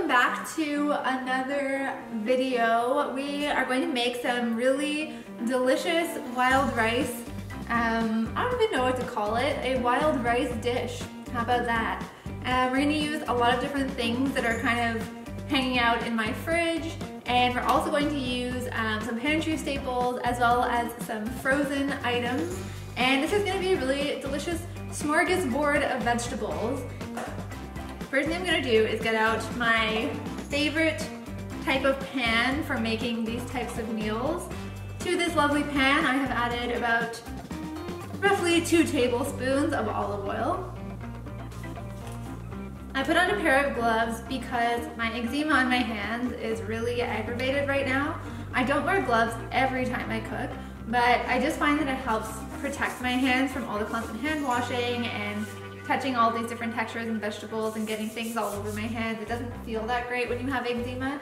back to another video. We are going to make some really delicious wild rice. I don't even know what to call it, a wild rice dish. How about that? We're going to use a lot of different things that are kind of hanging out in my fridge, and we're also going to use some pantry staples as well as some frozen items. And this is going to be a really delicious smorgasbord of vegetables. First thing I'm going to do is get out my favorite type of pan for making these types of meals. To this lovely pan, I have added about roughly 2 tablespoons of olive oil. I put on a pair of gloves because my eczema on my hands is really aggravated right now. I don't wear gloves every time I cook, but I just find that it helps protect my hands from all the constant hand washing and touching all these different textures and vegetables and getting things all over my hands. It doesn't feel that great when you have eczema.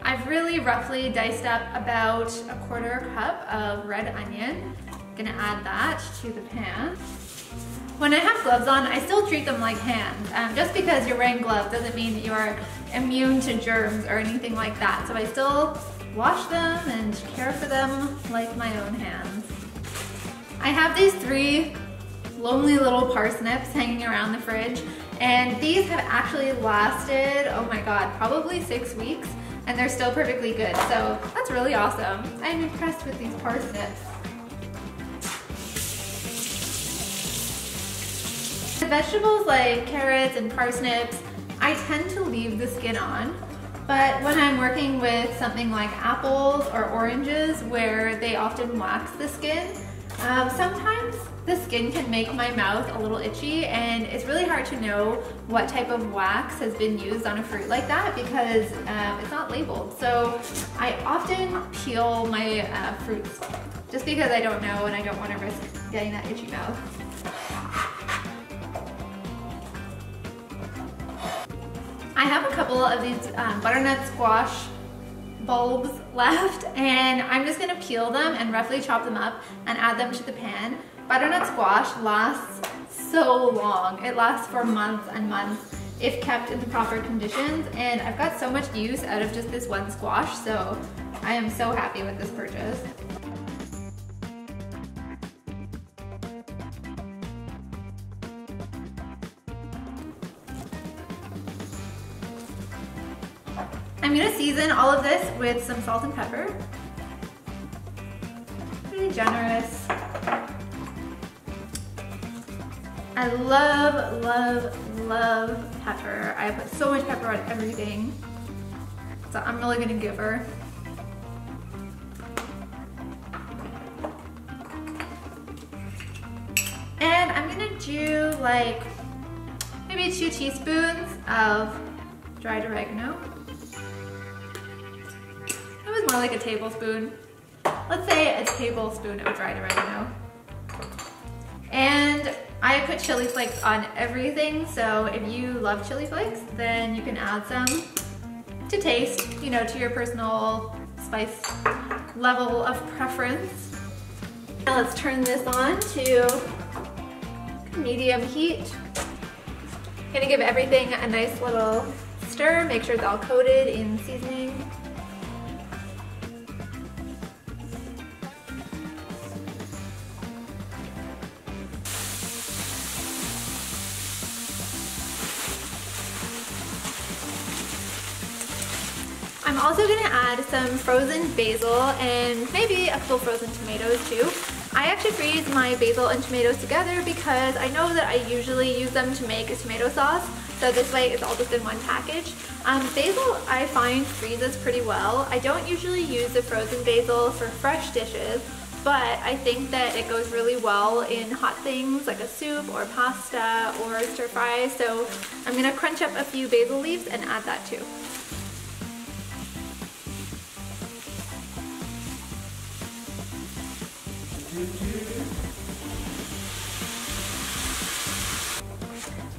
I've really roughly diced up about 1/4 cup of red onion. I'm gonna add that to the pan. When I have gloves on, I still treat them like hands. Just because you're wearing gloves doesn't mean that you are immune to germs or anything like that. So I still wash them and care for them like my own hands. I have these 3 lonely little parsnips hanging around the fridge, and these have actually lasted, oh my god, probably 6 weeks, and they're still perfectly good. So that's really awesome. I'm impressed with these parsnips. The vegetables like carrots and parsnips, I tend to leave the skin on. But when I'm working with something like apples or oranges where they often wax the skin, sometimes the skin can make my mouth a little itchy, and it's really hard to know what type of wax has been used on a fruit like that because it's not labeled. So I often peel my fruits just because I don't know and I don't want to risk getting that itchy mouth. I have a couple of these butternut squash bulbs left, and I'm just gonna peel them and roughly chop them up and add them to the pan. Butternut squash lasts so long. It lasts for months and months if kept in the proper conditions, and I've got so much use out of just this one squash, so I am so happy with this purchase. I'm gonna season all of this with some salt and pepper. Pretty generous. I love, love, love pepper. I put so much pepper on everything. So I'm really gonna give her. And I'm gonna do like maybe 2 teaspoons of dried oregano. It was more like a tablespoon. Let's say a tablespoon of dried oregano. And I put chili flakes on everything, so if you love chili flakes, then you can add some to taste, you know, to your personal spice level of preference. Now let's turn this on to medium heat. Gonna give everything a nice little stir, make sure it's all coated in seasoning. I'm also gonna add some frozen basil and maybe a couple frozen tomatoes too. I actually freeze my basil and tomatoes together because I know that I usually use them to make a tomato sauce, so this way it's all just in one package. Basil I find freezes pretty well. I don't usually use the frozen basil for fresh dishes, but I think that it goes really well in hot things like a soup or pasta or stir fry, so I'm gonna crunch up a few basil leaves and add that too.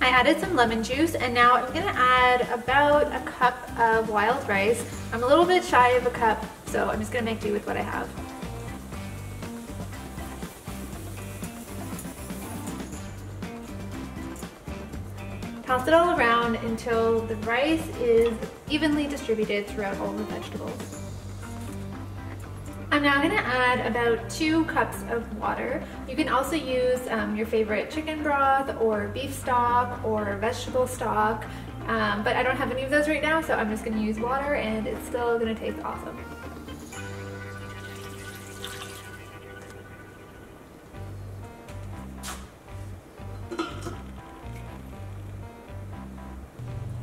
I added some lemon juice, and now I'm gonna add about a cup of wild rice. I'm a little bit shy of a cup, so I'm just gonna make do with what I have. Toss it all around until the rice is evenly distributed throughout all the vegetables. I'm now going to add about 2 cups of water. You can also use your favorite chicken broth or beef stock or vegetable stock, but I don't have any of those right now, so I'm just going to use water and it's still going to taste awesome.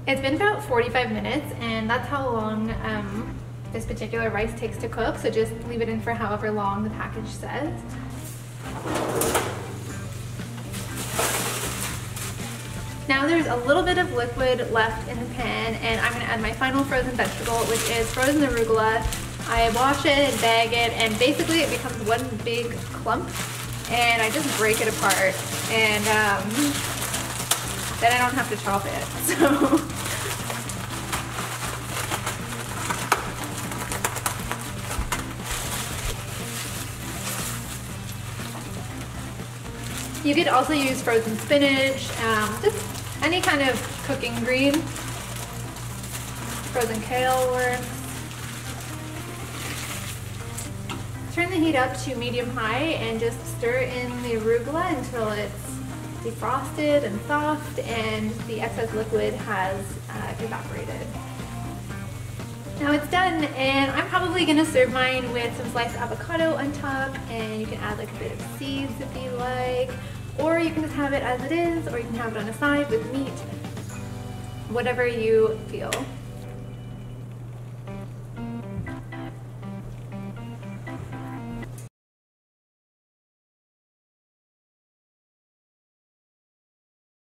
It's been about 45 minutes and that's how long this particular rice takes to cook, so just leave it in for however long the package says. Now there's a little bit of liquid left in the pan and I'm going to add my final frozen vegetable, which is frozen arugula. I wash it and bag it and basically it becomes one big clump and I just break it apart and then I don't have to chop it. So you could also use frozen spinach, just any kind of cooking green. Frozen kale works. Turn the heat up to medium-high and just stir in the arugula until it's defrosted and soft and the excess liquid has evaporated. Now it's done and I'm probably going to serve mine with some sliced avocado on top, and you can add like a bit of seeds if you like, or you can just have it as it is, or you can have it on a side with meat, whatever you feel.